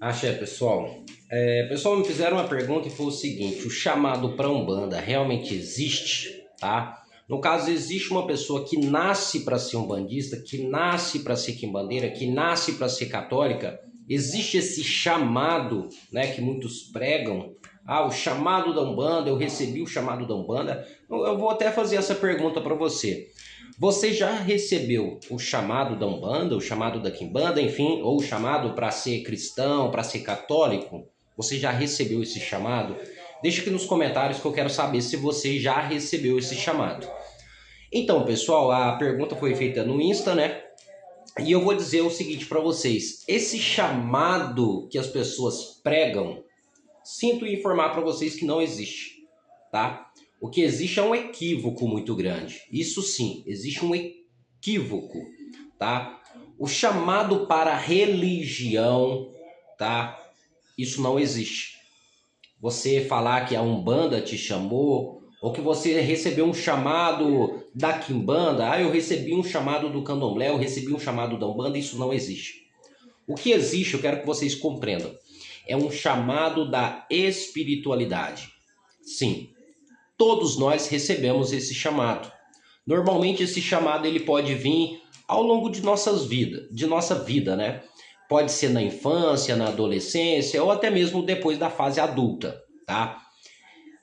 Axé, pessoal. Pessoal, me fizeram uma pergunta e foi o seguinte: o chamado para Umbanda realmente existe, tá? No caso, existe uma pessoa que nasce para ser umbandista, que nasce para ser quimbandeira, que nasce para ser católica. Existe esse chamado, né, que muitos pregam. Ah, o chamado da Umbanda, eu recebi o chamado da Umbanda. Eu vou até fazer essa pergunta para você. Você já recebeu o chamado da Umbanda, o chamado da Quimbanda, enfim, ou o chamado para ser cristão, para ser católico? Você já recebeu esse chamado? Deixa aqui nos comentários que eu quero saber se você já recebeu esse chamado. Então, pessoal, a pergunta foi feita no Insta, né? E eu vou dizer o seguinte para vocês: esse chamado que as pessoas pregam, sinto informar para vocês que não existe, tá? O que existe é um equívoco muito grande. Isso sim, existe um equívoco, tá? O chamado para religião, tá? Isso não existe. Você falar que a Umbanda te chamou, ou que você recebeu um chamado da Quimbanda, eu recebi um chamado do Candomblé, eu recebi um chamado da Umbanda, isso não existe. O que existe, eu quero que vocês compreendam, é um chamado da espiritualidade. Sim, todos nós recebemos esse chamado. Normalmente esse chamado ele pode vir ao longo de nossa vida, né? Pode ser na infância, na adolescência ou até mesmo depois da fase adulta, tá?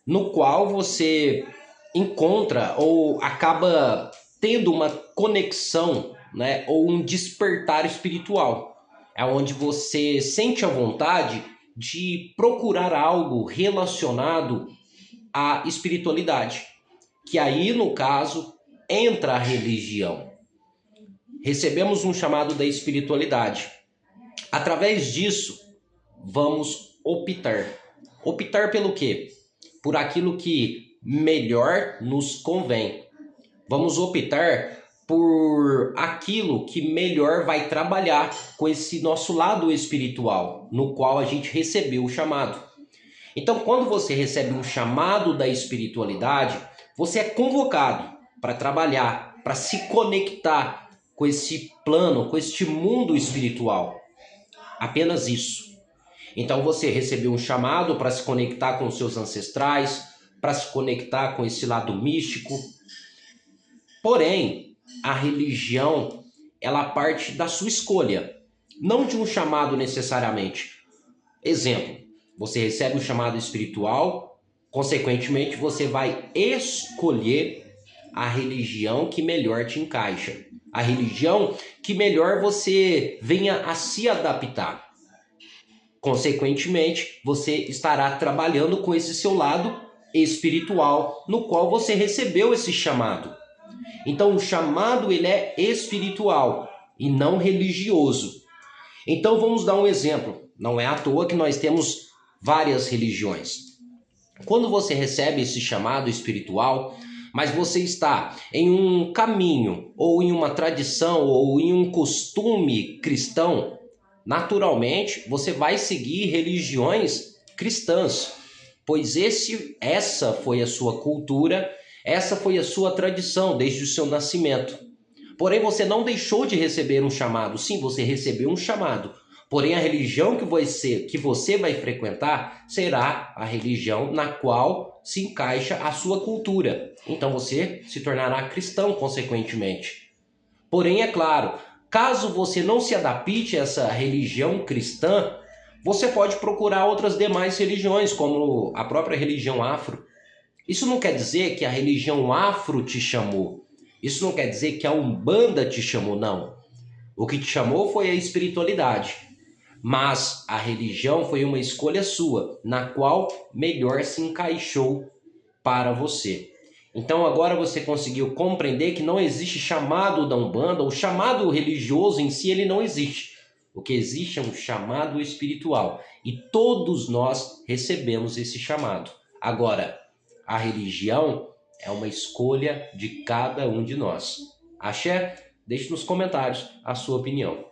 No qual você encontra ou acaba tendo uma conexão, né, ou um despertar espiritual. É onde você sente a vontade de procurar algo relacionado à espiritualidade, que aí, no caso, entra a religião. Recebemos um chamado da espiritualidade. Através disso, vamos optar. Optar pelo quê? Por aquilo que melhor nos convém. Vamos optar por aquilo que melhor vai trabalhar com esse nosso lado espiritual, no qual a gente recebeu o chamado. Então, quando você recebe um chamado da espiritualidade, você é convocado para trabalhar, para se conectar com esse plano, com este mundo espiritual. Apenas isso. Então, você recebeu um chamado para se conectar com os seus ancestrais, para se conectar com esse lado místico. Porém, a religião, ela parte da sua escolha, não de um chamado necessariamente. Exemplo, você recebe um chamado espiritual, consequentemente você vai escolher a religião que melhor te encaixa, a religião que melhor você venha a se adaptar. Consequentemente, você estará trabalhando com esse seu lado espiritual, no qual você recebeu esse chamado. Então, o chamado ele é espiritual e não religioso. Então vamos dar um exemplo. Não é à toa que nós temos várias religiões. Quando você recebe esse chamado espiritual, mas você está em um caminho, ou em uma tradição, ou em um costume cristão, naturalmente você vai seguir religiões cristãs, pois essa foi a sua cultura, essa foi a sua tradição desde o seu nascimento. Porém, você não deixou de receber um chamado. Sim, você recebeu um chamado. Porém, a religião que você vai frequentar será a religião na qual se encaixa a sua cultura. Então, você se tornará cristão, consequentemente. Porém, é claro, caso você não se adapte a essa religião cristã, você pode procurar outras demais religiões, como a própria religião afro. Isso não quer dizer que a religião afro te chamou. Isso não quer dizer que a Umbanda te chamou, não. O que te chamou foi a espiritualidade. Mas a religião foi uma escolha sua, na qual melhor se encaixou para você. Então agora você conseguiu compreender que não existe chamado da Umbanda, o chamado religioso em si ele não existe. O que existe é um chamado espiritual e todos nós recebemos esse chamado. Agora, a religião é uma escolha de cada um de nós. Axé? Deixe nos comentários a sua opinião.